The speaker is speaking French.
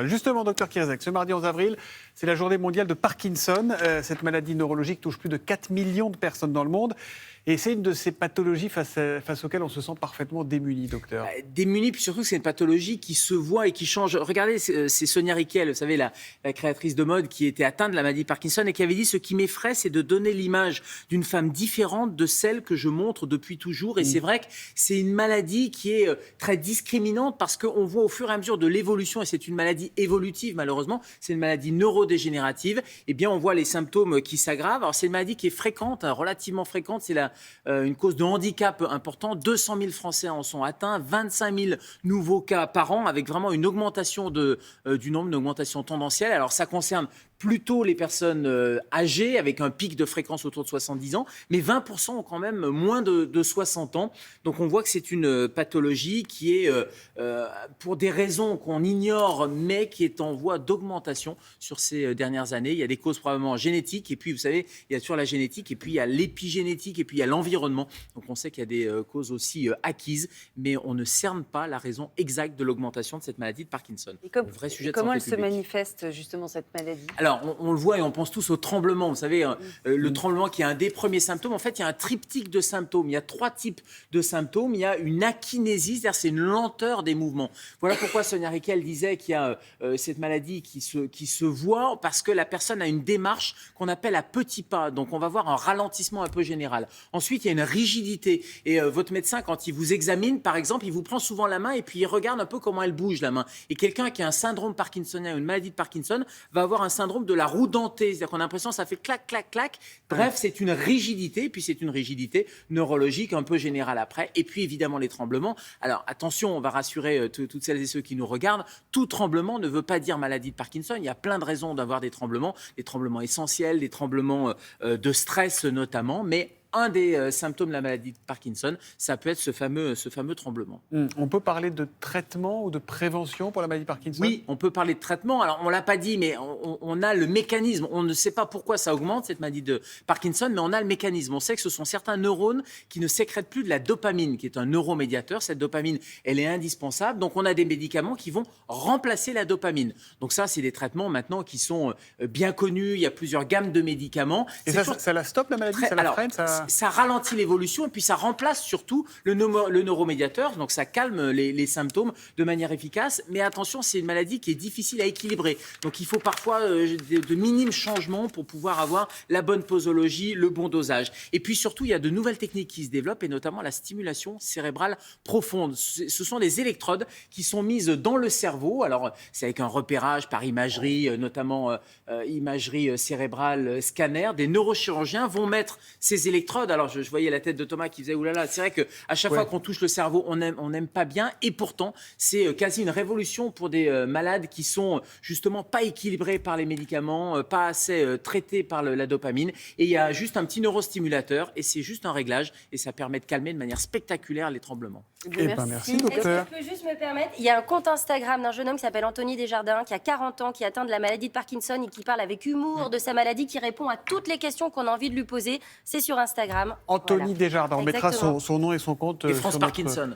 Justement, docteur Kierzek, ce mardi 11 avril, c'est la journée mondiale de Parkinson. Cette maladie neurologique touche plus de 4 millions de personnes dans le monde. Et c'est une de ces pathologies face auxquelles on se sent parfaitement démuni, docteur. Démuni, puis surtout que c'est une pathologie qui se voit et qui change. Regardez, c'est Sonia Rykiel, vous savez, la créatrice de mode qui était atteinte de la maladie de Parkinson et qui avait dit « Ce qui m'effraie, c'est de donner l'image d'une femme différente de celle que je montre depuis toujours ». Et c'est vrai que c'est une maladie qui est très discriminante parce qu'on voit au fur et à mesure de l'évolution, et c'est une maladie évolutive malheureusement, c'est une maladie neurodégénérative, et bien on voit les symptômes qui s'aggravent. Alors c'est une maladie qui est fréquente, relativement fréquente, c'est une cause de handicap important. 200 000 Français en sont atteints, 25 000 nouveaux cas par an, avec vraiment une augmentation du nombre, une augmentation tendancielle. Alors ça concerne plutôt les personnes âgées, avec un pic de fréquence autour de 70 ans, mais 20% ont quand même moins de 60 ans. Donc on voit que c'est une pathologie qui est, pour des raisons qu'on ignore, mais qui est en voie d'augmentation sur ces dernières années. Il y a des causes probablement génétiques, et puis vous savez, il y a toujours la génétique, et puis il y a l'épigénétique, et puis il y a l'environnement. Donc on sait qu'il y a des causes aussi acquises, mais on ne cerne pas la raison exacte de l'augmentation de cette maladie de Parkinson. Et Vrai sujet de comment santé elle se publique. manifeste justement cette maladie? Alors, on le voit et on pense tous au tremblement. Vous savez, le tremblement qui est un des premiers symptômes. En fait, il y a un triptyque de symptômes. Il y a 3 types de symptômes. Il y a une akinésie, c'est-à-dire c'est une lenteur des mouvements. Voilà pourquoi Sonia Rykiel disait qu'il y a cette maladie qui se voit parce que la personne a une démarche qu'on appelle à petits pas. Donc, on va voir un ralentissement un peu général. Ensuite, il y a une rigidité. Et votre médecin, quand il vous examine, par exemple, il vous prend souvent la main et puis il regarde un peu comment elle bouge, la main. Et quelqu'un qui a un syndrome parkinsonien ou une maladie de Parkinson va avoir un syndrome de la roue dentée, c'est-à-dire qu'on a l'impression que ça fait clac, clac, clac. Bref, c'est une rigidité, puis c'est une rigidité neurologique un peu générale après. Et puis évidemment les tremblements. Alors attention, on va rassurer toutes celles et ceux qui nous regardent. Tout tremblement ne veut pas dire maladie de Parkinson. Il y a plein de raisons d'avoir des tremblements essentiels, des tremblements de stress notamment, mais un des symptômes de la maladie de Parkinson, ça peut être ce fameux tremblement. On peut parler de traitement ou de prévention pour la maladie de Parkinson? Oui, on peut parler de traitement. Alors, on ne l'a pas dit, mais on a le mécanisme. On ne sait pas pourquoi ça augmente, cette maladie de Parkinson, mais on a le mécanisme. On sait que ce sont certains neurones qui ne sécrètent plus de la dopamine, qui est un neuromédiateur. Cette dopamine, elle est indispensable. Donc, on a des médicaments qui vont remplacer la dopamine. Donc ça, c'est des traitements maintenant qui sont bien connus. Il y a plusieurs gammes de médicaments. Et ça la stoppe, la maladie? Ça la freine? Ça ralentit l'évolution et puis ça remplace surtout le neuromédiateur, donc ça calme les symptômes de manière efficace. Mais attention, c'est une maladie qui est difficile à équilibrer. Donc il faut parfois de minimes changements pour pouvoir avoir la bonne posologie, le bon dosage. Et puis surtout, il y a de nouvelles techniques qui se développent et notamment la stimulation cérébrale profonde. Ce sont des électrodes qui sont mises dans le cerveau. Alors c'est avec un repérage par imagerie, notamment imagerie cérébrale, scanner. Des neurochirurgiens vont mettre ces électrodes. Alors, je voyais la tête de Thomas qui faisait oulala. C'est vrai qu'à chaque fois qu'on touche le cerveau, on n'aime pas bien. Et pourtant, c'est quasi une révolution pour des malades qui sont justement pas équilibrés par les médicaments, pas assez traités par la dopamine. Et il y a juste un petit neurostimulateur et c'est juste un réglage et ça permet de calmer de manière spectaculaire les tremblements. Merci, docteur. Est-ce que je peux juste me permettre? Il y a un compte Instagram d'un jeune homme qui s'appelle Anthony Desjardins, qui a 40 ans, qui est atteint de la maladie de Parkinson et qui parle avec humour de sa maladie, qui répond à toutes les questions qu'on a envie de lui poser. C'est sur Instagram. Anthony Voilà. Desjardins, on mettra Exactement. son nom et son compte Et France sur notre Parkinson.